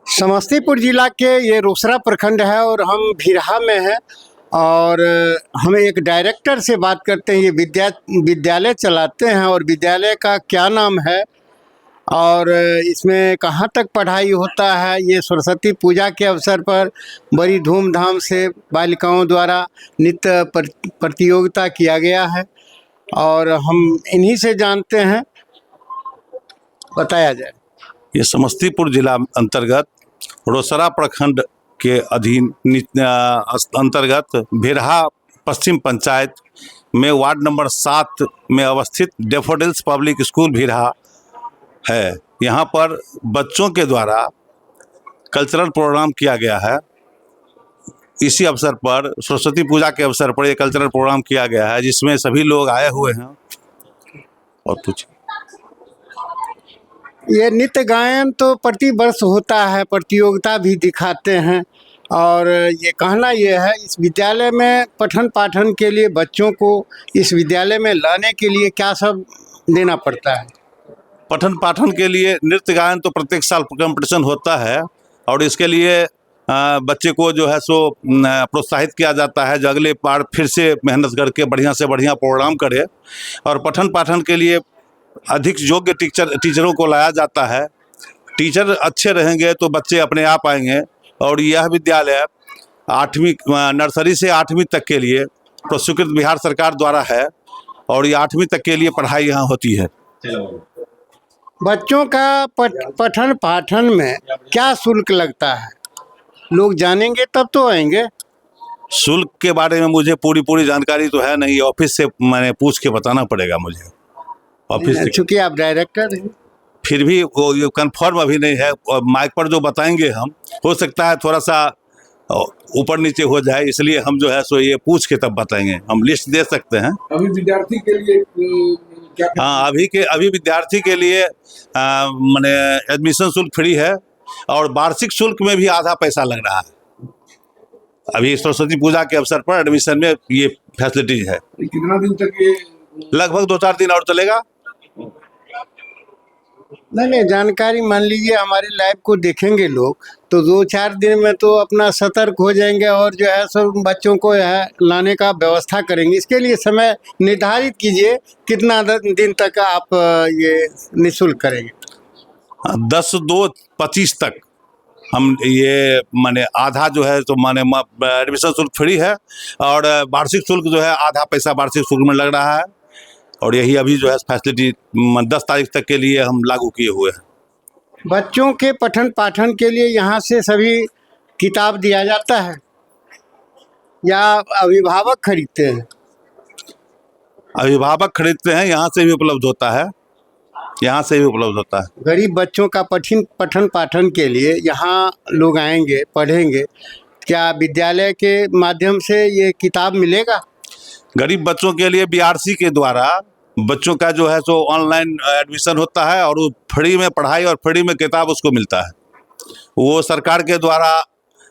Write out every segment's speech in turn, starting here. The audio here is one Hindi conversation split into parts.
समस्तीपुर जिला के ये रोसड़ा प्रखंड है और हम भीरहा में हैं। और हम एक डायरेक्टर से बात करते हैं। ये विद्यालय चलाते हैं और विद्यालय का क्या नाम है और इसमें कहाँ तक पढ़ाई होता है। ये सरस्वती पूजा के अवसर पर बड़ी धूमधाम से बालिकाओं द्वारा नृत्य प्रतियोगिता किया गया है और हम इन्हीं से जानते हैं, बताया जाए। ये समस्तीपुर जिला अंतर्गत रोसड़ा प्रखंड के अधीन अंतर्गत भीरहा पश्चिम पंचायत में वार्ड नंबर 7 में अवस्थित डैफोडिल्स पब्लिक स्कूल भीरहा है। यहाँ पर बच्चों के द्वारा कल्चरल प्रोग्राम किया गया है। इसी अवसर पर सरस्वती पूजा के अवसर पर ये कल्चरल प्रोग्राम किया गया है, जिसमें सभी लोग आए हुए हैं। और पूछिए। ये नृत्य गायन तो प्रति वर्ष होता है, प्रतियोगिता भी दिखाते हैं। और ये कहना ये है, इस विद्यालय में पठन पाठन के लिए बच्चों को इस विद्यालय में लाने के लिए क्या सब देना पड़ता है। पठन पाठन के लिए नृत्य गायन तो प्रत्येक साल कंपटीशन होता है और इसके लिए बच्चे को जो है सो प्रोत्साहित किया जाता है जो अगले बार फिर से मेहनत करके बढ़िया से बढ़िया प्रोग्राम करे। और पठन पाठन के लिए अधिक योग्य टीचरों को लाया जाता है। टीचर अच्छे रहेंगे तो बच्चे अपने आप आएंगे। और यह विद्यालय 8वीं नर्सरी से 8वीं तक के लिए प्रस्वीकृत बिहार सरकार द्वारा है और ये 8वीं तक के लिए पढ़ाई यहाँ होती है। बच्चों का पठन पाठन में क्या शुल्क लगता है, लोग जानेंगे तब तो आएंगे। शुल्क के बारे में मुझे पूरी जानकारी तो है नहीं, ऑफिस से मैंने पूछ के बताना पड़ेगा मुझे। ऑफिस से चूँकि आप डायरेक्टर हैं, फिर भी वो ये कन्फर्म अभी नहीं है। और माइक पर जो बताएंगे हम, हो सकता है थोड़ा सा ऊपर नीचे हो जाए, इसलिए हम जो है सो ये पूछ के तब बताएंगे। हम लिस्ट दे सकते हैं। अभी विद्यार्थी के लिए क्या? हाँ, अभी विद्यार्थी के लिए माने एडमिशन शुल्क फ्री है और वार्षिक शुल्क में भी आधा पैसा लग रहा है। अभी सरस्वती पूजा के अवसर पर एडमिशन में ये फैसिलिटीज है। कितना दिन तक ये? लगभग 2-4 दिन और चलेगा। नहीं, जानकारी मान लीजिए हमारे लाइव को देखेंगे लोग तो 2-4 दिन में तो अपना सतर्क हो जाएंगे और जो है सब बच्चों को है लाने का व्यवस्था करेंगे। इसके लिए समय निर्धारित कीजिए, कितना दिन तक आप ये निःशुल्क करेंगे। 10/2/25 तक हम ये माने आधा जो है तो माने एडमिशन शुल्क फ्री है और वार्षिक शुल्क जो है आधा पैसा वार्षिक शुल्क में लग रहा है। और यही अभी जो है फैसिलिटी 10 तारीख तक के लिए हम लागू किए हुए हैं। बच्चों के पठन पाठन के लिए यहाँ से सभी किताब दिया जाता है या अभिभावक खरीदते हैं? अभिभावक खरीदते हैं, यहाँ से भी उपलब्ध होता है। यहाँ से भी उपलब्ध होता है। गरीब बच्चों का पठन पाठन के लिए यहाँ लोग आएंगे, पढ़ेंगे, क्या विद्यालय के माध्यम से ये किताब मिलेगा? गरीब बच्चों के लिए बीआरसी के द्वारा बच्चों का जो है सो ऑनलाइन एडमिशन होता है और फ्री में पढ़ाई और फ्री में किताब उसको मिलता है। वो सरकार के द्वारा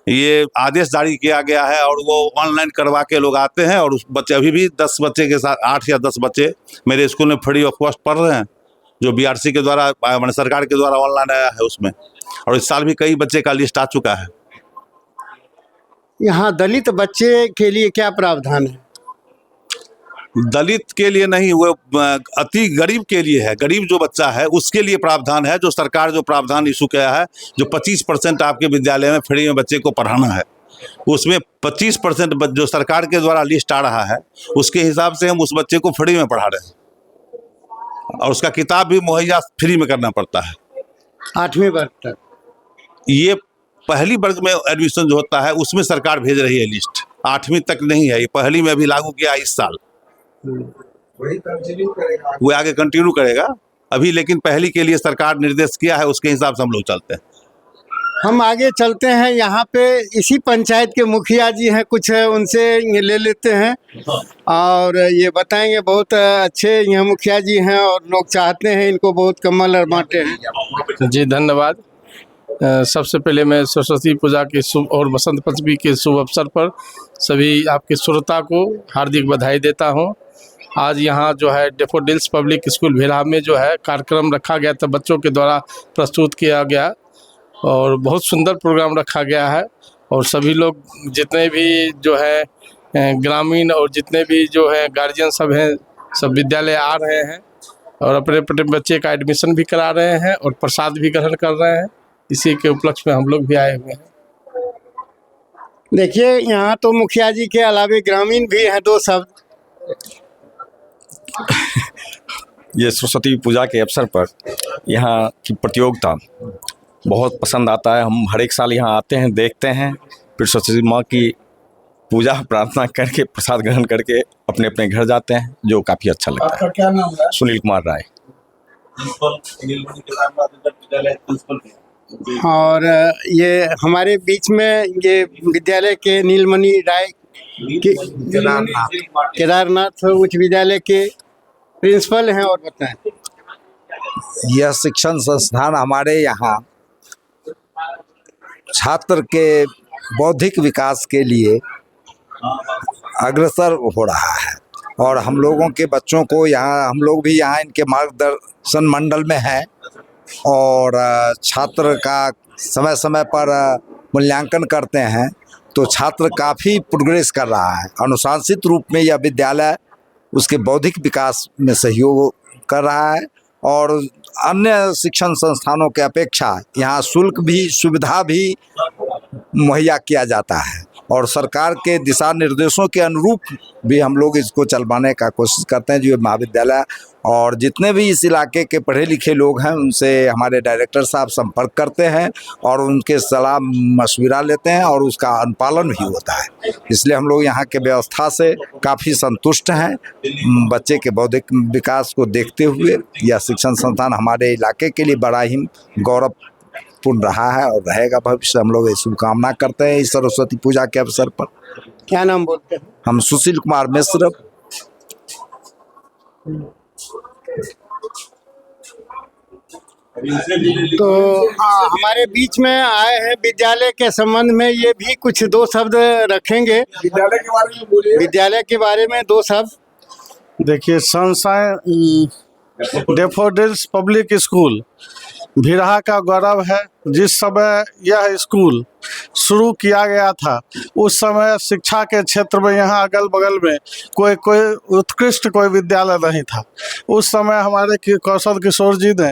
ये आदेश जारी किया गया है और वो ऑनलाइन करवा के लोग आते हैं। और उस बच्चे अभी भी 10 बच्चे के साथ 8 या 10 बच्चे मेरे स्कूल में फ्री ऑफ कॉस्ट पढ़ रहे हैं, जो बीआरसी के द्वारा मैंने सरकार के द्वारा ऑनलाइन आया है उसमें। और इस साल भी कई बच्चे का लिस्ट आ चुका है। यहाँ दलित बच्चे के लिए क्या प्रावधान है? दलित के लिए नहीं, वो अति गरीब के लिए है। गरीब जो बच्चा है उसके लिए प्रावधान है, जो सरकार जो प्रावधान इशू किया है, जो 25% आपके विद्यालय में फ्री में बच्चे को पढ़ाना है, उसमें 25% जो सरकार के द्वारा लिस्ट आ रहा है उसके हिसाब से हम उस बच्चे को फ्री में पढ़ा रहे हैं। और उसका किताब भी मुहैया फ्री में करना पड़ता है। 8वीं वर्ग तक ये पहली वर्ग में एडमिशन जो होता है उसमें सरकार भेज रही है लिस्ट। 8वीं तक नहीं है, ये पहली में अभी लागू किया इस साल। वही कंटिन्यू करेगा, वो आगे कंटिन्यू करेगा अभी, लेकिन पहली के लिए सरकार निर्देश किया है, उसके हिसाब से हम लोग चलते हैं। हम आगे चलते हैं। यहाँ पे इसी पंचायत के मुखिया जी हैं, कुछ उनसे ले लेते हैं और ये बताएंगे। बहुत अच्छे यहाँ मुखिया जी हैं और लोग चाहते हैं इनको, बहुत कमल और बांटे हैं। जी धन्यवाद। सबसे पहले मैं सरस्वती पूजा के शुभ और बसंत पंचमी के शुभ अवसर पर सभी आपके श्रोता को हार्दिक बधाई देता हूँ। आज यहाँ जो है डैफोडिल्स पब्लिक स्कूल भीरहा में जो है कार्यक्रम रखा गया था, बच्चों के द्वारा प्रस्तुत किया गया और बहुत सुंदर प्रोग्राम रखा गया है। और सभी लोग जितने भी जो है ग्रामीण और जितने भी जो है गार्जियन सब हैं, सब विद्यालय आ रहे हैं और अपने अपने बच्चे का एडमिशन भी करा रहे हैं और प्रसाद भी ग्रहण कर रहे हैं। इसी के उपलक्ष्य में हम लोग भी आए हुए हैं। देखिए, यहाँ तो मुखिया जी के अलावे ग्रामीण भी हैं, दो शब्द। ये सरस्वती पूजा के अवसर पर यहाँ की प्रतियोगिता बहुत पसंद आता है। हम हर एक साल यहाँ आते हैं, देखते हैं, फिर सरस्वती माँ की पूजा प्रार्थना करके प्रसाद ग्रहण करके अपने अपने घर जाते हैं, जो काफ़ी अच्छा लगता आपका क्या नाम है? है। सुनील कुमार राय। और ये हमारे बीच में ये विद्यालय के नीलमणि राय के केदारनाथ उच्च विद्यालय के प्रिंसिपल हैं। और बताएं। यह शिक्षण संस्थान हमारे यहाँ छात्र के बौद्धिक विकास के लिए अग्रसर हो रहा है और हम लोगों के बच्चों को यहाँ, हम लोग भी यहाँ इनके मार्गदर्शन मंडल में हैं और छात्र का समय समय पर मूल्यांकन करते हैं, तो छात्र काफ़ी प्रोग्रेस कर रहा है। अनुशासित रूप में यह विद्यालय उसके बौद्धिक विकास में सहयोग कर रहा है और अन्य शिक्षण संस्थानों के अपेक्षा यहाँ शुल्क भी, सुविधा भी मुहैया किया जाता है और सरकार के दिशा निर्देशों के अनुरूप भी हम लोग इसको चलवाने का कोशिश करते हैं। जो महाविद्यालय और जितने भी इस इलाके के पढ़े लिखे लोग हैं, उनसे हमारे डायरेक्टर साहब संपर्क करते हैं और उनके सलाह मशविरा लेते हैं और उसका अनुपालन भी होता है। इसलिए हम लोग यहाँ के व्यवस्था से काफ़ी संतुष्ट हैं। बच्चे के बौद्धिक विकास को देखते हुए यह शिक्षण संस्थान हमारे इलाके के लिए बड़ा ही गौरवपूर्ण रहा है और रहेगा भविष्य। हम लोग शुभकामना करते हैं इस सरस्वती पूजा के अवसर पर। क्या नाम बोलते हैं? हम सुशील कुमार मिश्र। तो हमारे बीच में आए हैं विद्यालय के संबंध में, ये भी कुछ दो शब्द रखेंगे। विद्यालय के बारे में बोलिए। विद्यालय के बारे में दो शब्द। देखिए, sunshine daffodils public school Bhirha का गौरव है। जिस समय यह स्कूल शुरू किया गया था, उस समय शिक्षा के क्षेत्र में यहाँ अगल बगल में कोई उत्कृष्ट कोई विद्यालय नहीं था। उस समय हमारे कौशल किशोर जी ने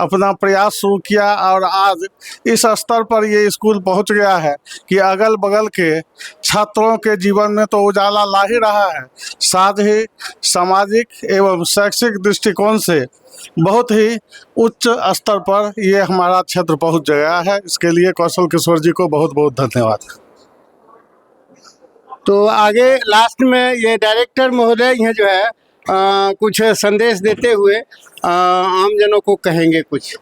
अपना प्रयास शुरू किया और आज इस स्तर पर ये स्कूल पहुँच गया है कि अगल बगल के छात्रों के जीवन में तो उजाला ला ही रहा है, साथ ही सामाजिक एवं शैक्षिक दृष्टिकोण से बहुत ही उच्च स्तर पर ये हमारा क्षेत्र पहुंच गया है। इसके लिए कौशल किशोर जी को बहुत बहुत धन्यवाद। तो आगे लास्ट में ये डायरेक्टर महोदय यहाँ जो है कुछ संदेश देते हुए आमजनों को कहेंगे कुछ।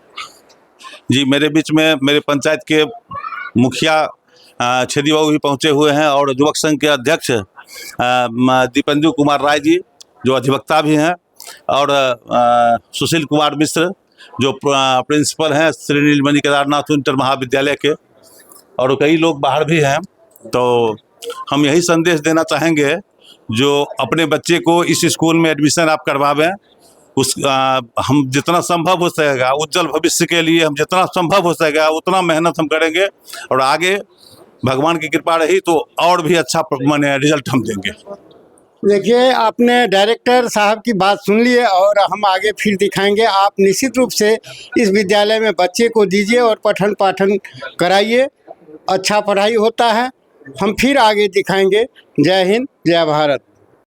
जी, मेरे बीच में मेरे पंचायत के मुखिया छेदी बाबू भी पहुँचे हुए हैं और युवक संघ के अध्यक्ष दीपेंदु कुमार राय जी जो अधिवक्ता भी हैं और सुशील कुमार मिश्र जो प्रिंसिपल हैं श्री नीलमणि केदारनाथ इंटर महाविद्यालय के, और कई लोग बाहर भी हैं। तो हम यही संदेश देना चाहेंगे, जो अपने बच्चे को इस स्कूल में एडमिशन आप करवावें, हम जितना संभव हो सकेगा उज्जवल भविष्य के लिए हम जितना संभव हो सकेगा उतना मेहनत हम करेंगे और आगे भगवान की कृपा रही तो और भी अच्छा माने रिजल्ट हम देंगे। देखिए, आपने डायरेक्टर साहब की बात सुन ली है और हम आगे फिर दिखाएंगे। आप निश्चित रूप से इस विद्यालय में बच्चे को दीजिए और पठन पाठन कराइए, अच्छा पढ़ाई होता है। हम फिर आगे दिखाएंगे। जय हिंद, जय भारत।